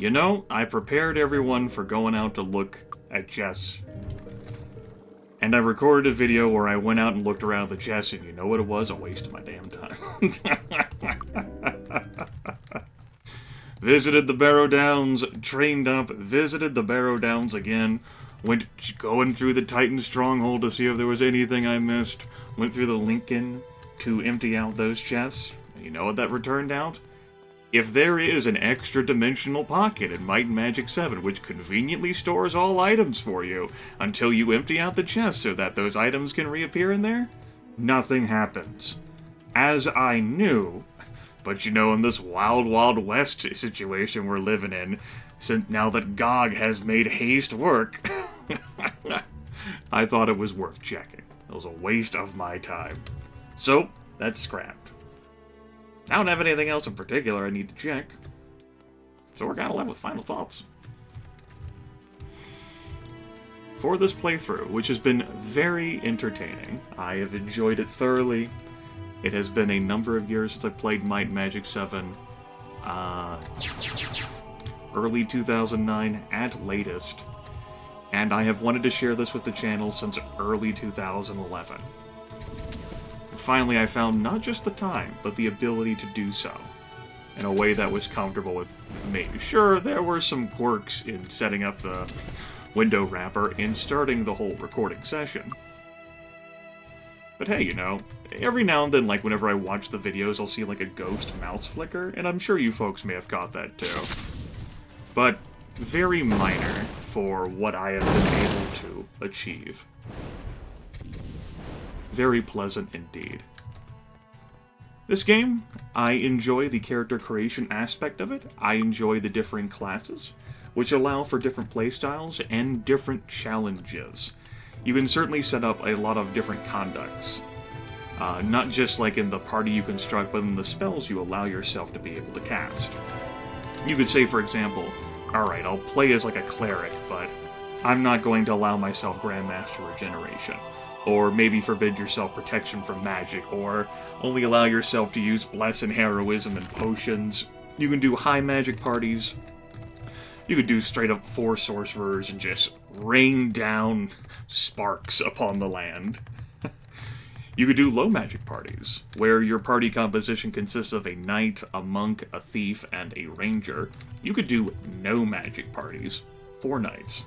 You know, I prepared everyone for going out to look at chests. And I recorded a video where I went out and looked around the chest, and you know what it was? A waste of my damn time. Visited the Barrow Downs, trained up, visited the Barrow Downs again, went going through the Titan Stronghold to see if there was anything I missed, went through the Lincoln to empty out those chests. You know what that returned out? If there is an extra dimensional pocket in Might and Magic 7, which conveniently stores all items for you until you empty out the chest so that those items can reappear in there, nothing happens. As I knew, but you know, in this Wild Wild West situation we're living in, since now that GOG has made haste work, I thought it was worth checking. It was a waste of my time. So, that's scrapped. I don't have anything else in particular I need to check. So we're kind of left with final thoughts. For this playthrough, which has been very entertaining, I have enjoyed it thoroughly. It has been a number of years since I played Might and Magic 7. Early 2009 at latest. And I have wanted to share this with the channel since early 2011. Finally, I found not just the time, but the ability to do so in a way that was comfortable with me. Sure, there were some quirks in setting up the window wrapper and starting the whole recording session. But hey, you know, every now and then, like whenever I watch the videos, I'll see like a ghost mouse flicker, and I'm sure you folks may have caught that too. But very minor for what I have been able to achieve. Very pleasant indeed. This game, I enjoy the character creation aspect of it. I enjoy the differing classes, which allow for different playstyles and different challenges. You can certainly set up a lot of different conducts. Not just like in the party you construct, but in the spells you allow yourself to be able to cast. You could say, for example, alright, I'll play as like a cleric, but I'm not going to allow myself Grandmaster Regeneration. Or maybe forbid yourself protection from magic, or only allow yourself to use Bless and Heroism and potions. You can do high magic parties. You could do straight up 4 sorcerers and just rain down sparks upon the land. You could do low magic parties, where your party composition consists of a knight, a monk, a thief, and a ranger. You could do no magic parties, 4 knights.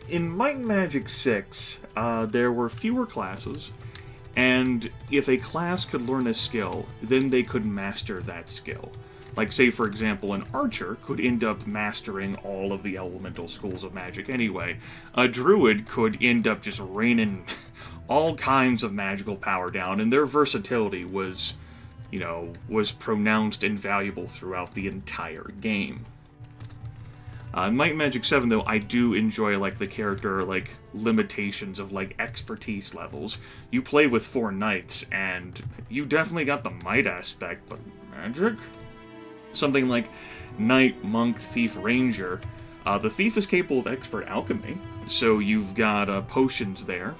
In Might and Magic 6, there were fewer classes, and if a class could learn a skill, then they could master that skill. Like, say, for example, an archer could end up mastering all of the elemental schools of magic anyway. A druid could end up just raining all kinds of magical power down, and their versatility was, you know, was pronounced and valuable throughout the entire game. In Might and Magic 7, though, I do enjoy, like, the character, like, limitations of, like, expertise levels. You play with 4 knights, and you definitely got the might aspect, but magic? Something like Knight, Monk, Thief, Ranger. The Thief is capable of expert alchemy, so you've got potions there.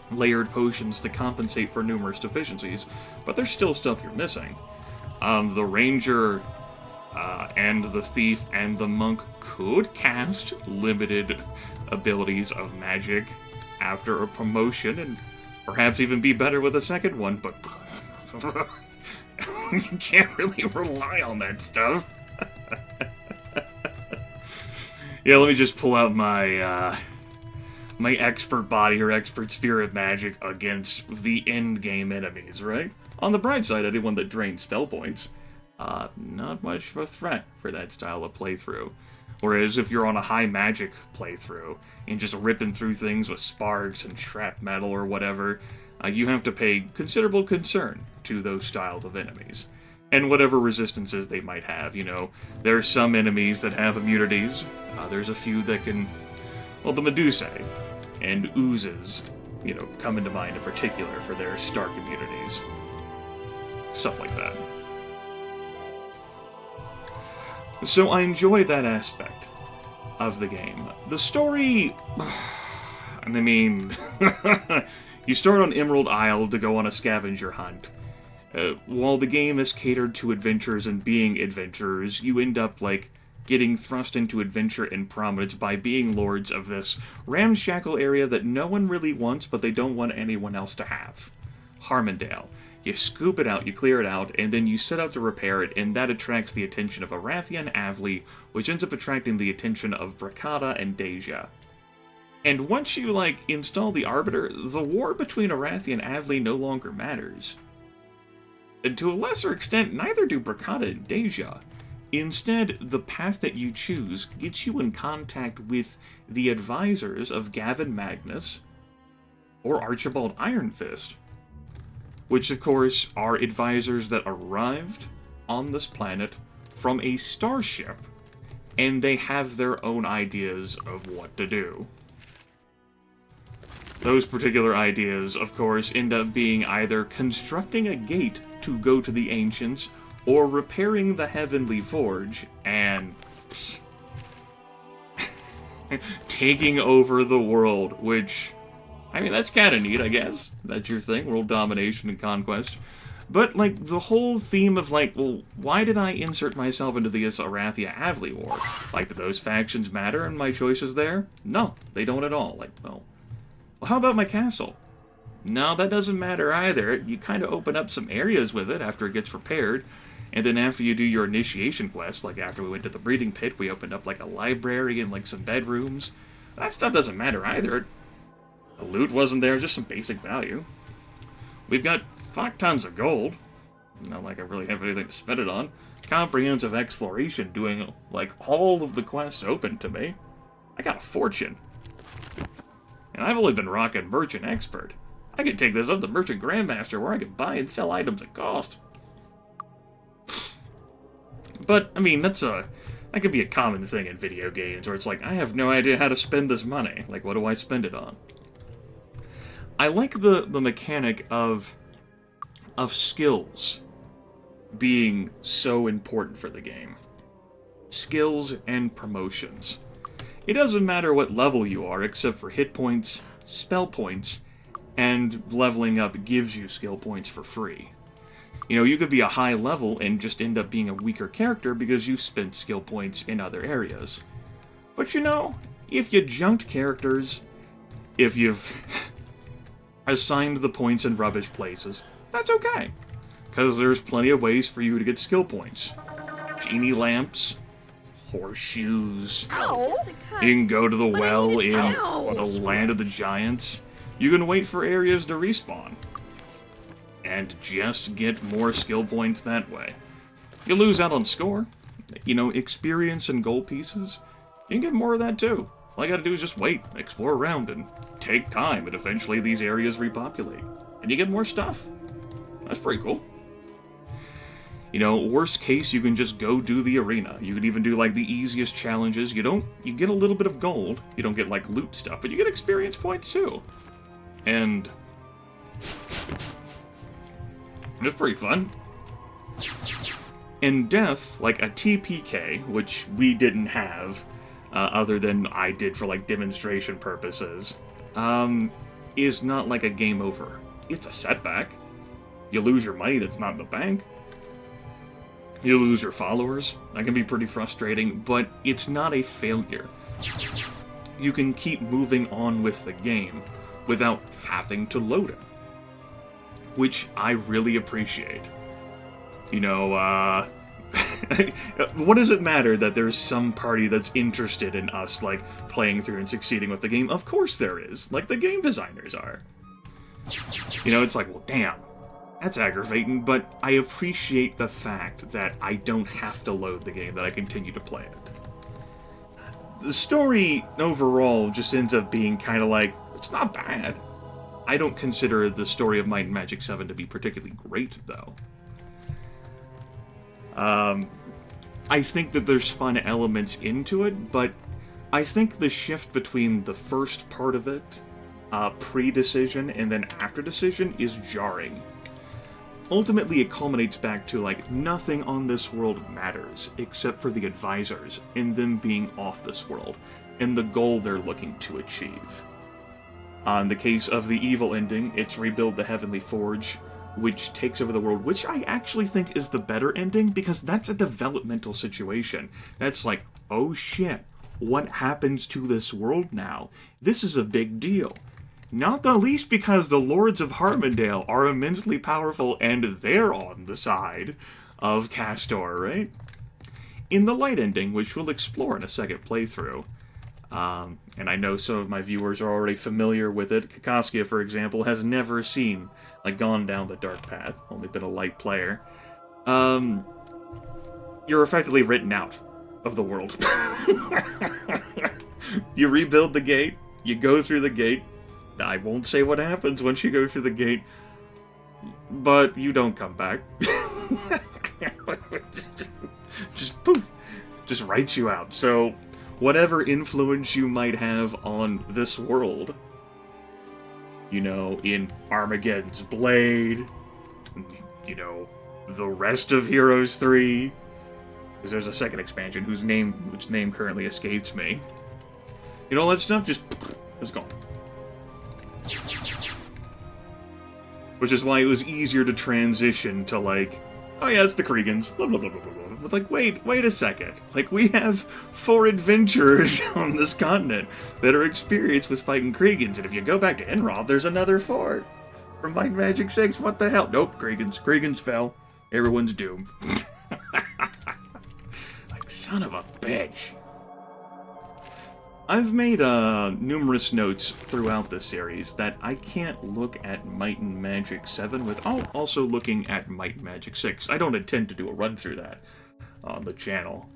Layered potions to compensate for numerous deficiencies, but there's still stuff you're missing. The Ranger and the Thief and the Monk could cast limited abilities of magic after a promotion, and perhaps even be better with a second one, but you can't really rely on that stuff. Yeah, let me just pull out my my expert body or expert spirit magic against the end-game enemies, right? On the bright side, anyone that drains spell points, not much of a threat for that style of playthrough. Whereas if you're on a high magic playthrough and just ripping through things with sparks and shrapnel or whatever, you have to pay considerable concern to those styles of enemies. And whatever resistances they might have, you know. There are some enemies that have immunities. There's a few that can... Well, the Medusae and oozes, you know, come into mind in particular for their stark immunities. Stuff like that. So I enjoy that aspect of the game. The story... I mean... you start on Emerald Isle to go on a scavenger hunt. While the game is catered to adventurers and being adventurers, you end up, like, getting thrust into adventure and prominence by being lords of this ramshackle area that no one really wants, but they don't want anyone else to have. Harmondale. You scoop it out, you clear it out, and then you set out to repair it, and that attracts the attention of Arathia and Avli, which ends up attracting the attention of Brakata and Deja. And once you, like, install the Arbiter, the war between Arathia and Avli no longer matters. And to a lesser extent, neither do Brakata and Deja. Instead, the path that you choose gets you in contact with the advisors of Gavin Magnus or Archibald Ironfist, which, of course, are advisors that arrived on this planet from a starship, and they have their own ideas of what to do. Those particular ideas, of course, end up being either constructing a gate to go to the Ancients, or repairing the Heavenly Forge, and taking over the world, which, I mean, that's kind of neat, I guess. That's your thing, world domination and conquest. But, like, the whole theme of, like, well, why did I insert myself into this Arathia-Avli war? Like, do those factions matter and my choices there? No, they don't at all. Like, well, how about my castle? No, that doesn't matter either. You kind of open up some areas with it after it gets repaired, and then after you do your initiation quest, like after we went to the breeding pit, we opened up, like, a library and, like, some bedrooms. That stuff doesn't matter either. The loot wasn't there, just some basic value. We've got fuck tons of gold. Not like I really have anything to spend it on. Comprehensive exploration, doing, like, all of the quests open to me. I got a fortune. And I've only been rocking Merchant Expert. I could take this up to Merchant Grandmaster, where I could buy and sell items at cost. But, I mean, that could be a common thing in video games, where it's like, I have no idea how to spend this money. Like, what do I spend it on? I like the mechanic of skills being so important for the game. Skills and promotions. It doesn't matter what level you are, except for hit points, spell points, and leveling up gives you skill points for free. You know, you could be a high level and just end up being a weaker character because you spent skill points in other areas. But you know, if you junked characters, if you've assigned the points in rubbish places, that's okay. Because there's plenty of ways for you to get skill points. Genie lamps, horseshoes. Ow. You can go to the well in the Land of the Giants. You can wait for areas to respawn. And just get more skill points that way. You lose out on score. You know, experience and gold pieces. You can get more of that too. All you gotta do is just wait, explore around, and take time, and eventually these areas repopulate. And you get more stuff. That's pretty cool. You know, worst case, you can just go do the arena. You can even do, like, the easiest challenges. You get a little bit of gold. You don't get, like, loot stuff, but you get experience points too. And it's pretty fun. In Death, like a TPK, which we didn't have, other than I did for, like, demonstration purposes, is not like a game over. It's a setback. You lose your money that's not in the bank. You lose your followers. That can be pretty frustrating, but it's not a failure. You can keep moving on with the game without having to load it, which I really appreciate. You know, what does it matter that there's some party that's interested in us, like, playing through and succeeding with the game? Of course there is. Like, the game designers are. You know, it's like, well, damn, that's aggravating, but I appreciate the fact that I don't have to load the game, that I continue to play it. The story, overall, just ends up being kind of like, it's not bad. I don't consider the story of Might and Magic 7 to be particularly great, though. I think that there's fun elements into it, but I think the shift between the first part of it, pre-decision, and then after-decision, is jarring. Ultimately, it culminates back to, like, nothing on this world matters, except for the advisors, and them being off this world, and the goal they're looking to achieve. In the case of the evil ending, it's rebuild the Heavenly Forge, which takes over the world, which I actually think is the better ending, because that's a developmental situation. That's like, oh shit, what happens to this world now? This is a big deal. Not the least because the Lords of Harmondale are immensely powerful, and they're on the side of Castor, right? In the light ending, which we'll explore in a second playthrough, and I know some of my viewers are already familiar with it. Kakaskia, for example, has never gone down the dark path, only been a light player. You're effectively written out of the world. You rebuild the gate, you go through the gate. I won't say what happens once you go through the gate, but you don't come back. Just poof, just writes you out. So whatever influence you might have on this world, you know, in Armageddon's Blade, you know, the rest of Heroes 3, because there's a second expansion which name currently escapes me. You know, all that stuff just gone. Which is why it was easier to transition to, like, oh yeah, it's the Kriegans, blah blah blah blah blah. But like, wait a second. Like, we have 4 adventurers on this continent that are experienced with fighting Kriegans, and if you go back to Enroth, there's another 4 from Might and Magic 6. What the hell? Nope, Kriegans fell. Everyone's doomed. Like, son of a bitch. I've made numerous notes throughout this series that I can't look at Might and Magic 7 without also looking at Might and Magic 6. I don't intend to do a run through that on the channel,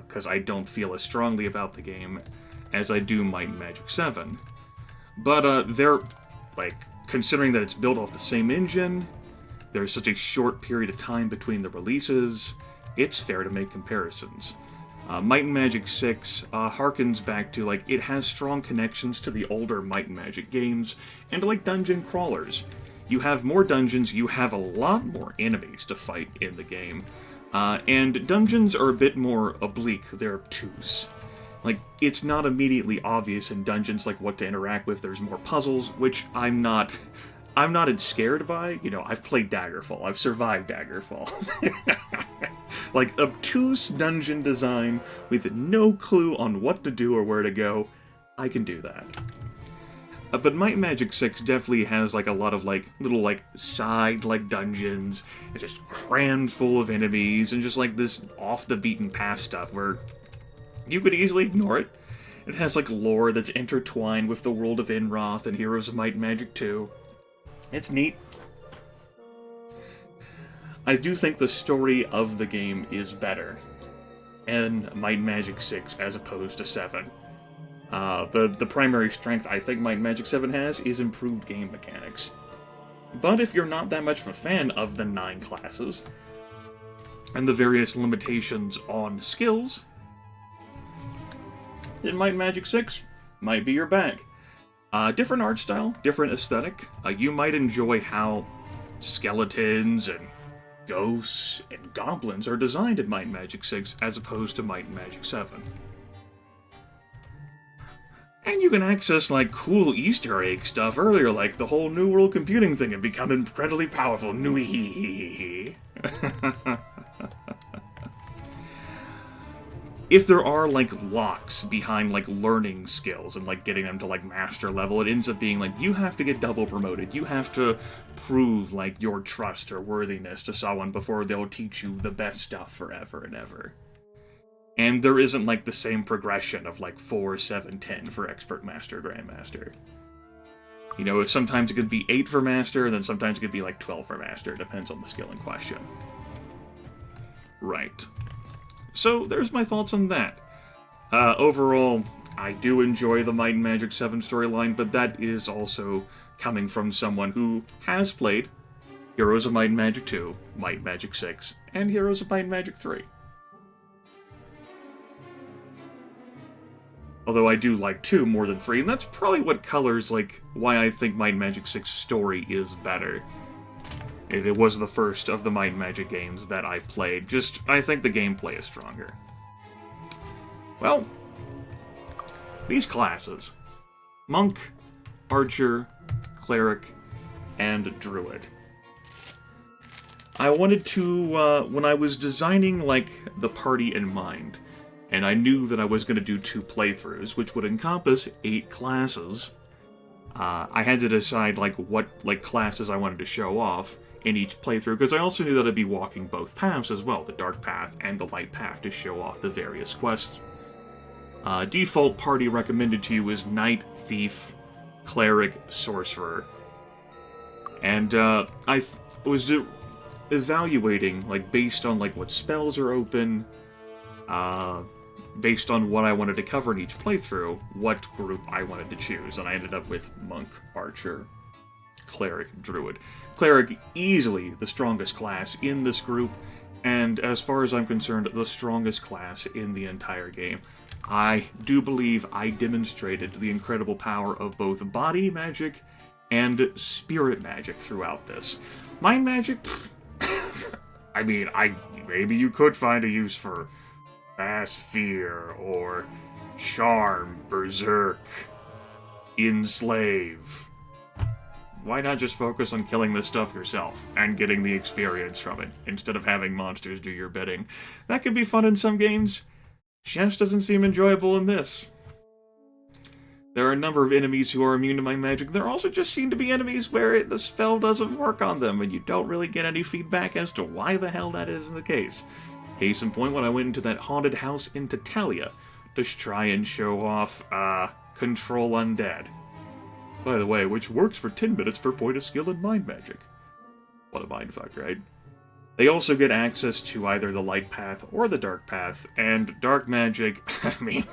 because I don't feel as strongly about the game as I do Might and Magic 7. But they're, like, considering that it's built off the same engine, there's such a short period of time between the releases, it's fair to make comparisons. Might and Magic 6 harkens back to, like, it has strong connections to the older Might and Magic games, and like dungeon crawlers. You have more dungeons, you have a lot more enemies to fight in the game, and dungeons are a bit more oblique, they're obtuse. Like, it's not immediately obvious in dungeons, like, what to interact with, there's more puzzles, which I'm not scared by. You know, I've played Daggerfall, I've survived Daggerfall. Like, obtuse dungeon design with no clue on what to do or where to go, I can do that. But Might and Magic 6 definitely has, like, a lot of, like, little, like, side, like, dungeons, and just crammed full of enemies, and just, like, this off-the-beaten-path stuff where you could easily ignore it. It has, like, lore that's intertwined with the world of Enroth and Heroes of Might and Magic 2. It's neat. I do think the story of the game is better in Might and Magic 6 as opposed to 7. The primary strength I think Might and Magic 7 has is improved game mechanics. But if you're not that much of a fan of the 9 classes, and the various limitations on skills, then Might and Magic 6 might be your bag. Different art style, different aesthetic. You might enjoy how skeletons and ghosts and goblins are designed in Might and Magic 6 as opposed to Might and Magic 7. And you can access, like, cool Easter egg stuff earlier, like the whole New World computing thing and become incredibly powerful. If there are, like, locks behind, like, learning skills and, like, getting them to, like, master level, it ends up being, like, you have to get double promoted. You have to prove, like, your trust or worthiness to someone before they'll teach you the best stuff forever and ever. And there isn't, like, the same progression of, like, 4, 7, 10 for Expert Master, Grandmaster. You know, sometimes it could be 8 for Master, and then sometimes it could be, like, 12 for Master. It depends on the skill in question. Right. So, there's my thoughts on that. Overall, I do enjoy the Might and Magic 7 storyline, but that is also coming from someone who has played Heroes of Might and Magic 2, Might and Magic 6, and Heroes of Might and Magic 3. Although I do like 2 more than 3, and that's probably what colors, like, why I think Might and Magic 6's story is better. It was the first of the Might and Magic games that I played. Just, I think the gameplay is stronger. Well, these classes. Monk, Archer, Cleric, and Druid. I wanted to, when I was designing, like, the party in mind, and I knew that I was going to do 2 playthroughs, which would encompass 8 classes, I had to decide, like, what, like, classes I wanted to show off in each playthrough, because I also knew that I'd be walking both paths as well, the dark path and the light path, to show off the various quests. Default party recommended to you is Knight, Thief, Cleric, Sorcerer. And, I was evaluating, like, based on, like, what spells are open, based on what I wanted to cover in each playthrough, what group I wanted to choose, and I ended up with Monk, Archer, Cleric, Druid. Cleric, easily the strongest class in this group, and as far as I'm concerned, the strongest class in the entire game. I do believe I demonstrated the incredible power of both body magic and spirit magic throughout this. Mind magic, I mean, maybe you could find a use for Mass Fear, or Charm, Berserk, Enslave. Why not just focus on killing this stuff yourself, and getting the experience from it, instead of having monsters do your bidding? That could be fun in some games, just doesn't seem enjoyable in this. There are a number of enemies who are immune to my magic. There also just seem to be enemies where the spell doesn't work on them, and you don't really get any feedback as to why the hell that is the case. Case in point, when I went into that haunted house in Tatalia to try and show off, Control Undead. By the way, which works for 10 minutes per point of skill in mind magic. What a mindfuck, right? They also get access to either the light path or the dark path, and dark magic, I mean,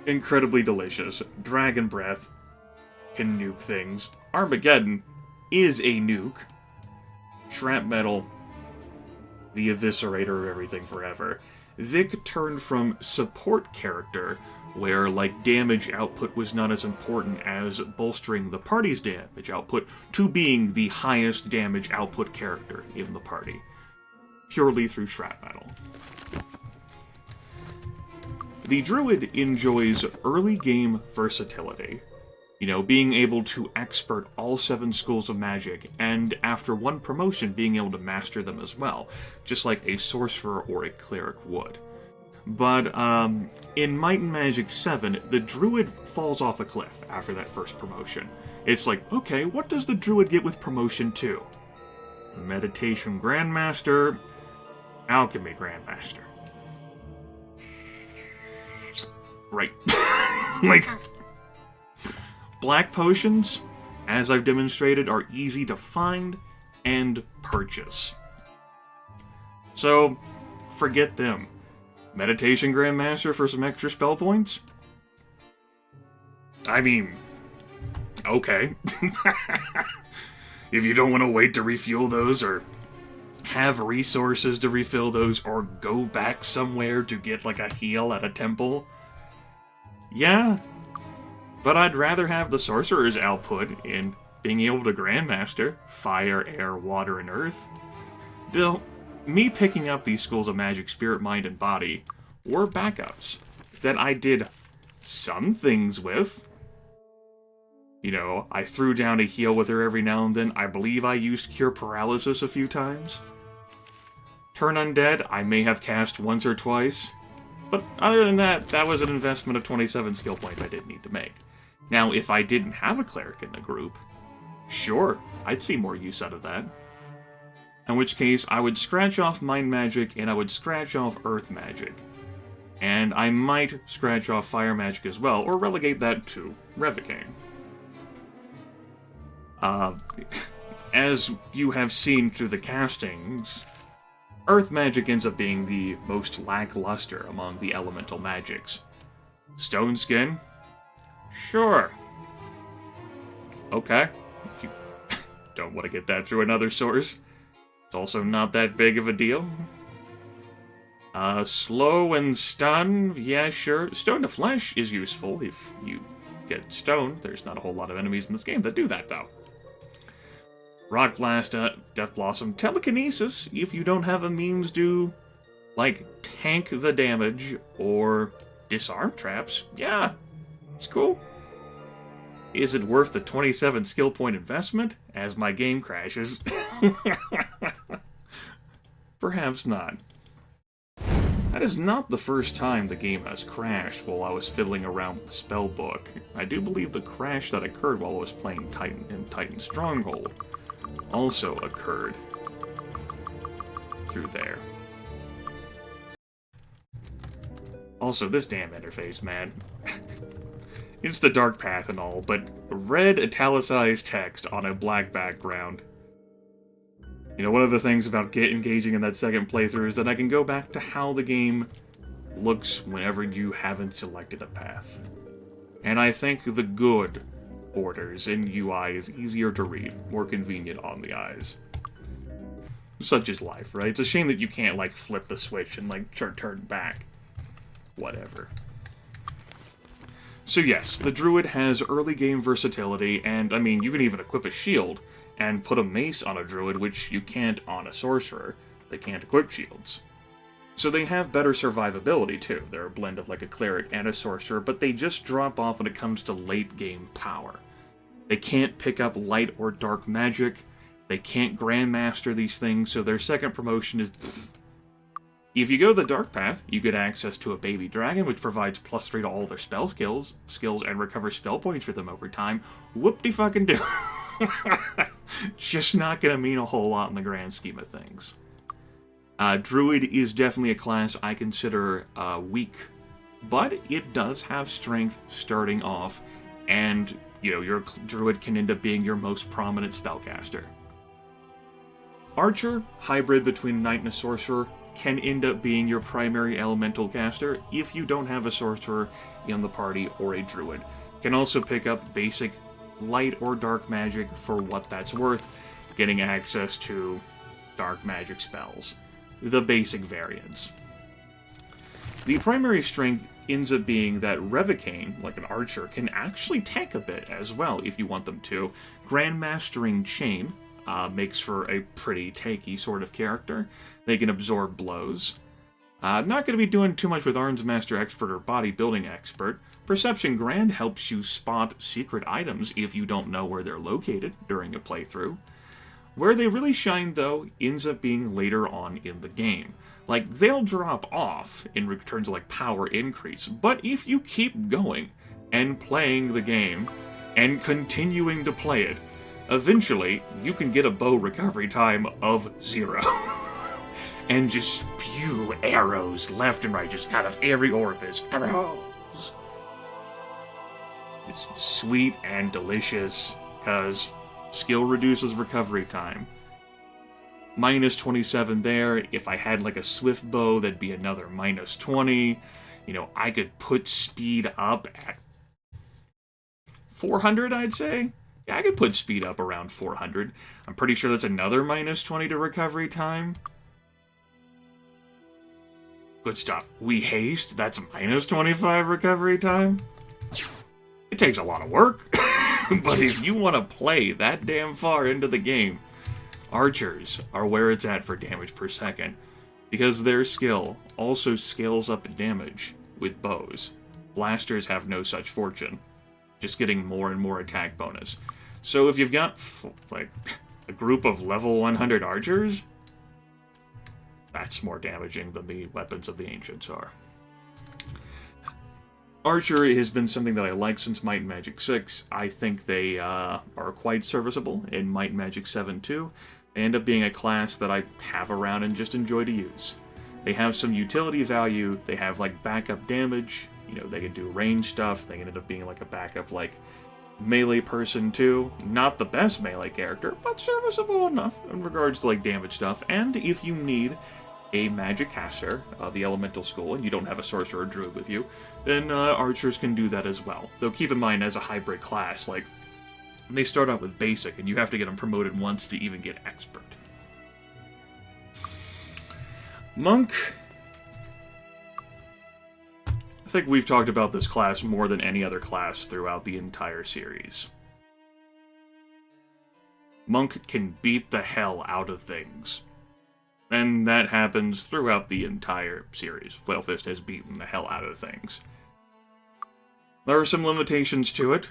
incredibly delicious. Dragon Breath can nuke things. Armageddon is a nuke. Shrapmetal, the eviscerator of everything forever. Vic turned from support character, where, like, damage output was not as important as bolstering the party's damage output, to being the highest damage output character in the party, purely through shrapmetal. The Druid enjoys early game versatility. You know, being able to expert all 7 schools of magic, and after one promotion, being able to master them as well, just like a sorcerer or a cleric would. But, in Might and Magic 7, the Druid falls off a cliff after that first promotion. It's like, okay, what does the Druid get with promotion 2? Meditation Grandmaster, Alchemy Grandmaster. Right. Like, black potions, as I've demonstrated, are easy to find and purchase. So, forget them. Meditation Grandmaster for some extra spell points? I mean, okay. If you don't want to wait to refuel those, or have resources to refill those, or go back somewhere to get, like, a heal at a temple, yeah. But I'd rather have the Sorcerer's output in being able to Grandmaster Fire, Air, Water, and Earth. Me picking up these schools of magic, Spirit, Mind, and Body were backups that I did some things with. You know, I threw down a heal with her every now and then. I believe I used Cure Paralysis a few times. Turn Undead, I may have cast once or twice. But other than that, that was an investment of 27 skill points I didn't need to make. Now, if I didn't have a cleric in the group, sure, I'd see more use out of that. In which case, I would scratch off Mind Magic, and I would scratch off Earth Magic. And I might scratch off Fire Magic as well, or relegate that to Revocane. As you have seen through the castings, Earth Magic ends up being the most lackluster among the elemental magics. Stone Skin? Sure. Okay. If you don't want to get that through another source, it's also not that big of a deal. Slow and Stun? Yeah, sure. Stone to Flesh is useful if you get stoned. There's not a whole lot of enemies in this game that do that, though. Rock Blast, Death Blossom, Telekinesis, if you don't have a means to, like, tank the damage or disarm traps. Yeah, it's cool. Is it worth the 27 skill point investment as my game crashes? perhaps not. That is not the first time the game has crashed while I was fiddling around with the spellbook. I do believe the crash that occurred while I was playing Titan in Titan Stronghold also occurred through there. Also, this damn interface, man. It's the dark path and all, but red italicized text on a black background. You know, one of the things about engaging in that second playthrough is that I can go back to how the game looks whenever you haven't selected a path. And I think the good borders in UI is easier to read, more convenient on the eyes. Such is life, right? It's a shame that you can't, like, flip the switch and, like, turn back. Whatever. So yes, the Druid has early game versatility, and, I mean, you can even equip a shield and put a mace on a Druid, which you can't on a Sorcerer. They can't equip shields. So they have better survivability, too. They're a blend of, like, a Cleric and a Sorcerer, but they just drop off when it comes to late-game power. They can't pick up light or dark magic. They can't Grandmaster these things, so their second promotion is... If you go the Dark Path, you get access to a Baby Dragon, which provides +3 to all their spell skills, and recovers spell points for them over time. Whoop-de-fucking-do. Just not gonna mean a whole lot in the grand scheme of things. Druid is definitely a class I consider weak, but it does have strength starting off, and, you know, your Druid can end up being your most prominent spellcaster. Archer, hybrid between Knight and a Sorcerer, can end up being your primary elemental caster if you don't have a Sorcerer in the party or a Druid. Can also pick up basic light or dark magic for what that's worth, getting access to dark magic spells. The basic variants. The primary strength ends up being that Revocane, like an Archer, can actually tank a bit as well if you want them to. Grandmastering Chain makes for a pretty tanky sort of character. They can absorb blows. I'm not going to be doing too much with Arms Master Expert or Bodybuilding Expert. Perception Grand helps you spot secret items if you don't know where they're located during a playthrough. Where they really shine, though, ends up being later on in the game. Like, they'll drop off in terms of, like, power increase, but if you keep going and playing the game and continuing to play it, eventually you can get a bow recovery time of 0. And just spew arrows left and right, just out of every orifice. Arrows! It's sweet and delicious, because skill reduces recovery time. -27 there. If I had like a swift bow, that'd be another -20. You know, I could put speed up at 400, I'd say. Yeah, I could put speed up around 400. I'm pretty sure that's another -20 to recovery time. Good stuff. We haste, that's -25 recovery time. It takes a lot of work, but if you want to play that damn far into the game, Archers are where it's at for damage per second, because their skill also scales up damage with bows. Blasters have no such fortune, just getting more and more attack bonus. So if you've got, like, a group of level 100 Archers, that's more damaging than the weapons of the Ancients are. Archery has been something that I like since Might and Magic 6. I think they are quite serviceable in Might and Magic 7 too. They end up being a class that I have around and just enjoy to use. They have some utility value, they have like backup damage, you know, they can do range stuff, they end up being like a backup like melee person too. Not the best melee character, but serviceable enough in regards to like damage stuff. And if you need a magic caster of the elemental school and you don't have a sorcerer or druid with you, then archers can do that as well. Though keep in mind, as a hybrid class, like, they start out with basic and you have to get them promoted once to even get expert. Monk. I think we've talked about this class more than any other class throughout the entire series. Monk can beat the hell out of things. And that happens throughout the entire series. Flailfist has beaten the hell out of things. There are some limitations to it.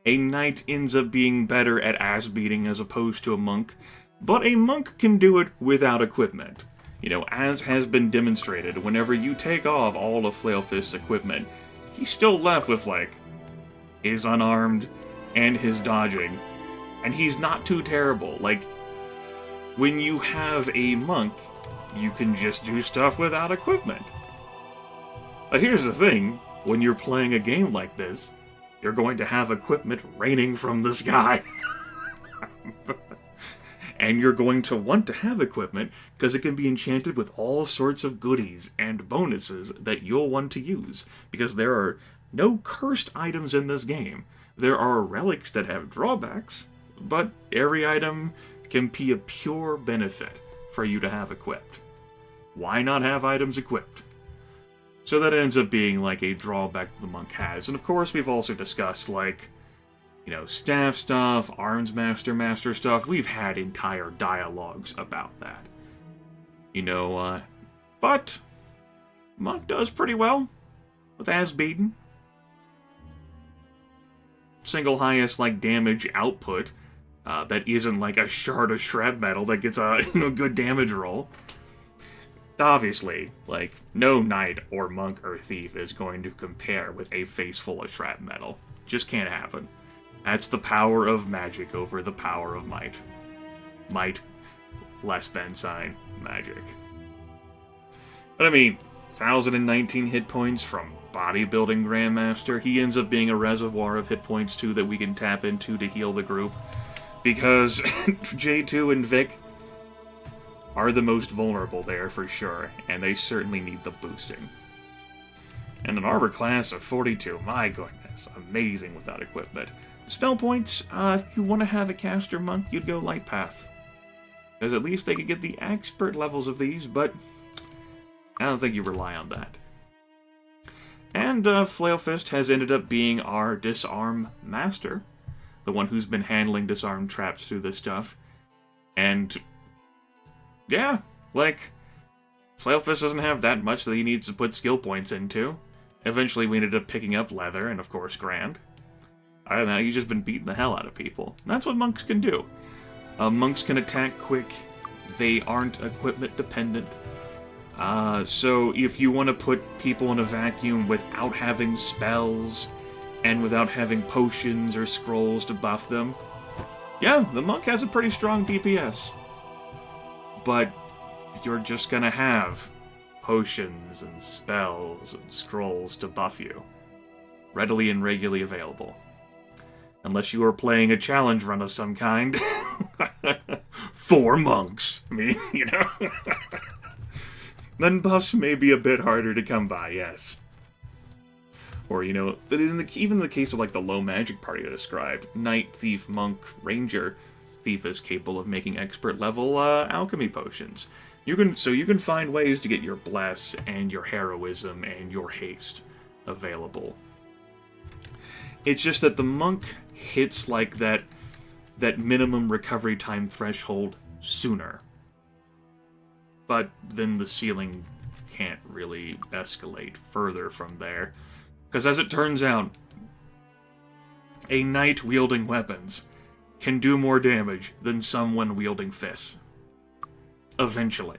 A knight ends up being better at ass beating as opposed to a monk, but a monk can do it without equipment. as has been demonstrated, whenever you take off all of Flailfist's equipment, he's still left with, like, his unarmed and his dodging. And he's not too terrible. Like, when you have a monk, you can just do stuff without equipment. But here's the thing, when you're playing a game like this, you're going to have equipment raining from the sky. And you're going to want to have equipment because it can be enchanted with all sorts of goodies and bonuses that you'll want to use. Because there are no cursed items in this game. There are relics that have drawbacks, but every item can be a pure benefit for you to have equipped. Why not have items equipped? So that ends up being like a drawback that the monk has. And of course we've also discussed, like, staff stuff, arms master stuff. We've had entire dialogues about that. But monk does pretty well with as beaten. Single highest, like, damage output that isn't like a shard of shrap metal that gets a good damage roll. Obviously, like, no knight or monk or thief is going to compare with a face full of shrap metal. Just can't happen. That's the power of magic over the power of might. Might, less than sign, magic. But I mean, 1,019 hit points from Bodybuilding Grandmaster. He ends up being a reservoir of hit points, too, that we can tap into to heal the group. Because J2 and Vic are the most vulnerable there, for sure. And they certainly need the boosting. And an armor class of 42, my goodness, amazing without equipment. Spell points, if you want to have a caster monk, you'd go Light Path. Because at least they could get the expert levels of these, but I don't think you rely on that. And Flailfist has ended up being our disarm master. The one who's been handling disarm traps through this stuff. And yeah, like, Flailfist doesn't have that much that he needs to put skill points into. Eventually we ended up picking up Leather and, of course, Grand. Other than that, he's just been beating the hell out of people. And that's what monks can do. Monks can attack quick. They aren't equipment dependent. So if you want to put people in a vacuum without having spells and without having potions or scrolls to buff them, yeah, the monk has a pretty strong DPS. But you're just gonna have potions and spells and scrolls to buff you. Readily and regularly available. Unless you are playing a challenge run of some kind. For monks. I mean, Then buffs may be a bit harder to come by, yes. Or, but even in the case of, like, the low magic party I described, Knight, Thief, Monk, Ranger, Thief is capable of making expert level alchemy potions. You can find ways to get your Bless and your Heroism and your Haste available. It's just that the monk hits, like, that minimum recovery time threshold sooner. But then the ceiling can't really escalate further from there. Because as it turns out, a knight wielding weapons can do more damage than someone wielding fists. Eventually.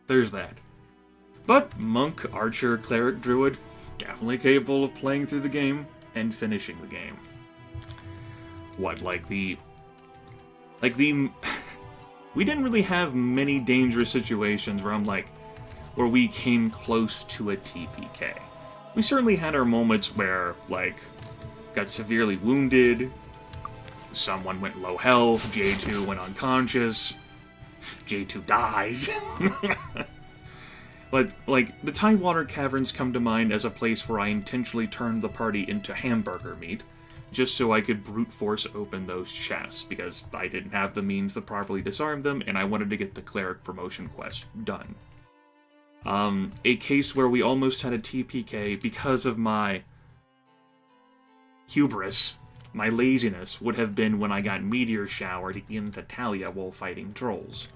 There's that. But monk, archer, cleric, druid, definitely capable of playing through the game and finishing the game. We didn't really have many dangerous situations where we came close to a TPK. We certainly had our moments where, got severely wounded, someone went low health, J2 went unconscious, J2 dies. The Tidewater Caverns come to mind as a place where I intentionally turned the party into hamburger meat, just so I could brute force open those chests, because I didn't have the means to properly disarm them, and I wanted to get the cleric promotion quest done. A case where we almost had a TPK because of my hubris, my laziness, would have been when I got meteor showered into Talia while fighting trolls.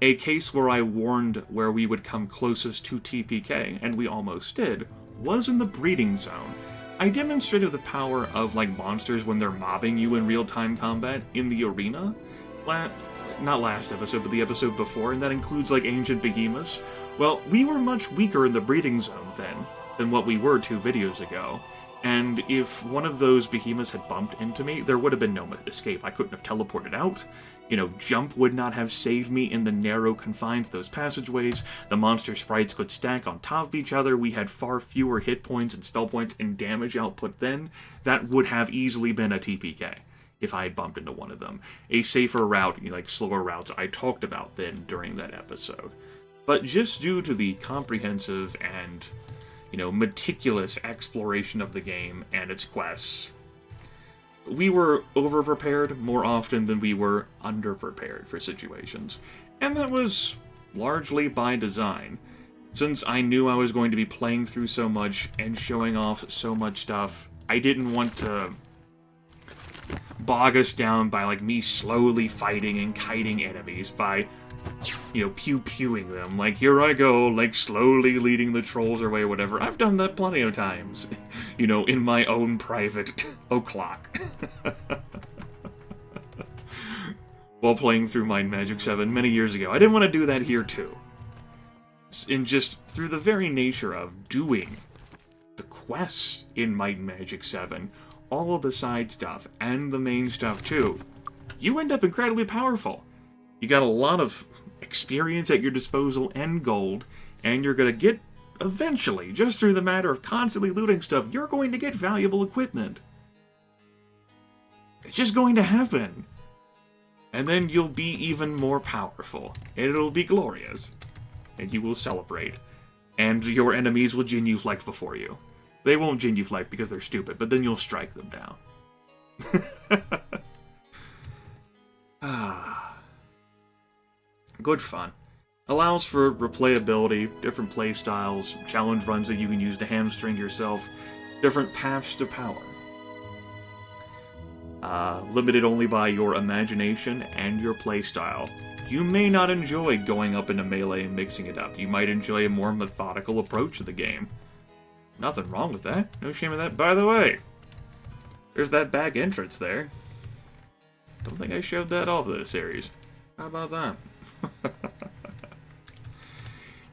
A case where I warned where we would come closest to TPK, and we almost did, was in the breeding zone. I demonstrated the power of, monsters when they're mobbing you in real-time combat in the arena not last episode, but the episode before, and that includes, like, ancient behemoths. Well, we were much weaker in the breeding zone then than what we were 2 videos ago. And if one of those behemoths had bumped into me, there would have been no escape. I couldn't have teleported out. You know, jump would not have saved me in the narrow confines of those passageways. The monster sprites could stack on top of each other. We had far fewer hit points and spell points and damage output then. That would have easily been a TPK if I had bumped into one of them. A safer route, you know, like slower routes, I talked about then during that episode. But just due to the comprehensive and, you know, meticulous exploration of the game and its quests, we were over-prepared more often than we were under-prepared for situations. And that was largely by design. Since I knew I was going to be playing through so much and showing off so much stuff, I didn't want to bog us down by, like, me slowly fighting and kiting enemies by, you know, pew-pewing them. Like, here I go, like, slowly leading the trolls away, whatever. I've done that plenty of times. You know, in my own private o'clock. While playing through Might and Magic 7 many years ago. I didn't want to do that here, too. And just through the very nature of doing the quests in Might and Magic 7, all of the side stuff, and the main stuff, too, you end up incredibly powerful. You got a lot of experience at your disposal and gold, and you're going to get, eventually, just through the matter of constantly looting stuff, you're going to get valuable equipment. It's just going to happen. And then you'll be even more powerful, and it'll be glorious. And you will celebrate. And your enemies will genuflect before you. They won't genuflect because they're stupid, but then you'll strike them down. Good fun. Allows for replayability, different playstyles, challenge runs that you can use to hamstring yourself, different paths to power. Limited only by your imagination and your playstyle. You may not enjoy going up into melee and mixing it up. You might enjoy a more methodical approach to the game. Nothing wrong with that. No shame in that. By the way, there's that back entrance there. Don't think I showed that off of this series. How about that?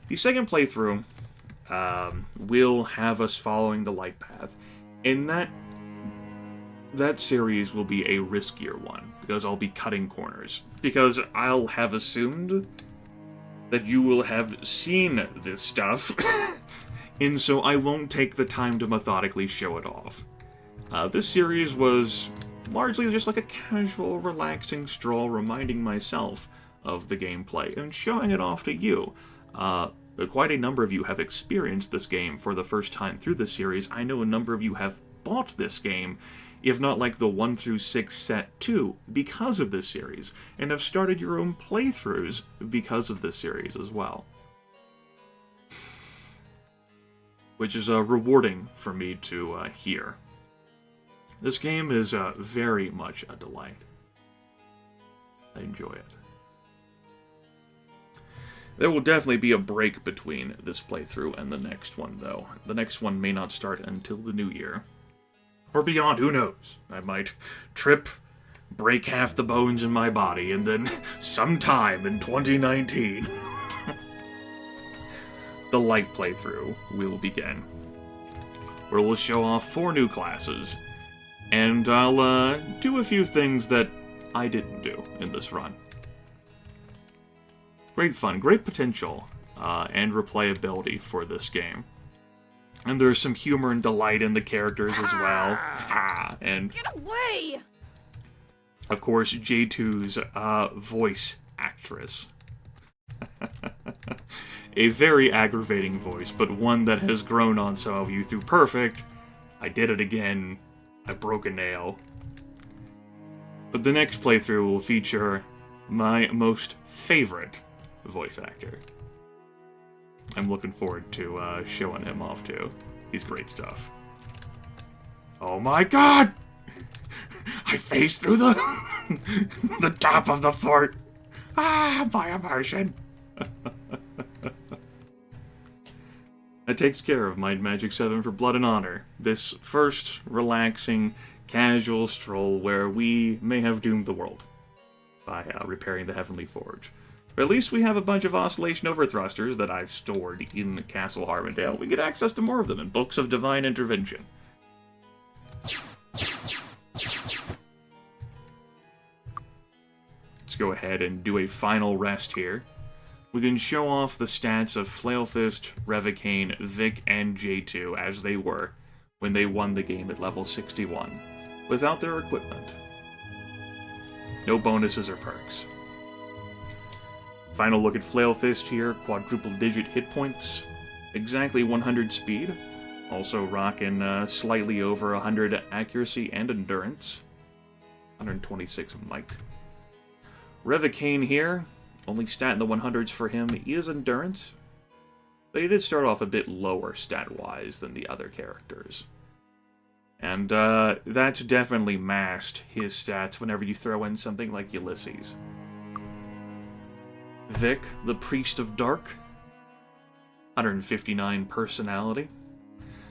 The second playthrough will have us following the light path, and that series will be a riskier one, because I'll be cutting corners. Because I'll have assumed that you will have seen this stuff, and so I won't take the time to methodically show it off. This series was largely just like a casual, relaxing stroll reminding myself of the gameplay and showing it off to you. Quite a number of you have experienced this game for the first time through this series. I know a number of you have bought this game, if not like the 1 through 6 set too, because of this series, and have started your own playthroughs because of this series as well. Which is rewarding for me to hear. This game is very much a delight. I enjoy it. There will definitely be a break between this playthrough and the next one, though. The next one may not start until the new year. Or beyond, who knows? I might trip, break half the bones in my body, and then sometime in 2019, the light playthrough will begin. Where we'll show off 4 new classes, and I'll do a few things that I didn't do in this run. Great fun, great potential, and replayability for this game. And there's some humor and delight in the characters as well. And get away! Of course, J2's voice actress. A very aggravating voice, but one that has grown on some of you through Perfect. I did it again. I broke a nail. But the next playthrough will feature my most favorite voice actor. I'm looking forward to showing him off too. He's great stuff. Oh my god! I phased through the top of the fort. My immersion. That takes care of Might and Magic 7 for Blood and Honor. This first relaxing, casual stroll where we may have doomed the world by repairing the Heavenly Forge. But at least we have a bunch of Oscillation Overthrusters that I've stored in Castle Harmondale. We get access to more of them in Books of Divine Intervention. Let's go ahead and do a final rest here. We can show off the stats of Flailfist, Revocane, Vic, and J2 as they were when they won the game at level 61, without their equipment. No bonuses or perks. Final look at Flailfist here, quadruple digit hit points, exactly 100 speed, also rocking slightly over 100 accuracy and endurance, 126 might. Revocane here, only stat in the 100s for him is endurance, but he did start off a bit lower stat-wise than the other characters. And that's definitely masked his stats whenever you throw in something like Ulysses. Vic, the Priest of Dark, 159 personality.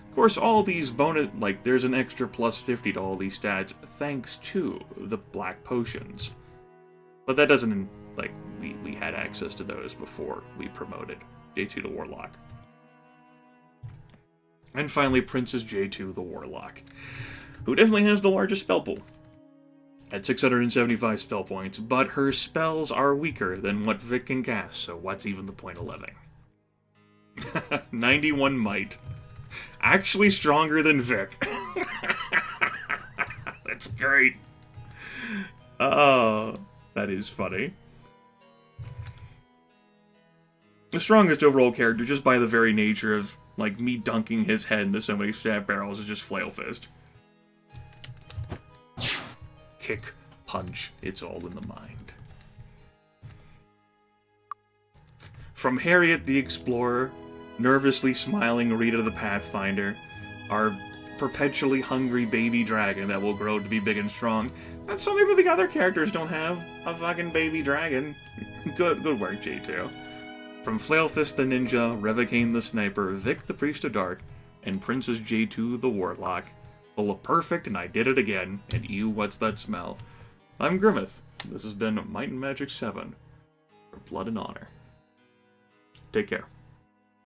Of course, all these bonus, like, there's an extra plus 50 to all these stats thanks to the Black Potions. But that doesn't, like, we had access to those before we promoted J2 the Warlock. And finally, Princess J2 the Warlock, who definitely has the largest spell pool, at 675 spell points, but her spells are weaker than what Vic can cast, so what's even the point of living? 91 might. Actually stronger than Vic. That's great. Oh, that is funny. The strongest overall character, just by the very nature of, like, me dunking his head into so many stab barrels, is just Flailfist. Kick, punch, it's all in the mind. From Harriet the Explorer, nervously smiling Rita the Pathfinder, our perpetually hungry baby dragon that will grow to be big and strong. That's something that the other characters don't have. A fucking baby dragon. Good work, J2. From Flailfist the Ninja, Revocane the Sniper, Vic the Priest of Dark, and Princess J2 the Warlock. Full of perfect, and I did it again, and ew, what's that smell? I'm Grimith. This has been Might and Magic 7, for Blood and Honor. Take care.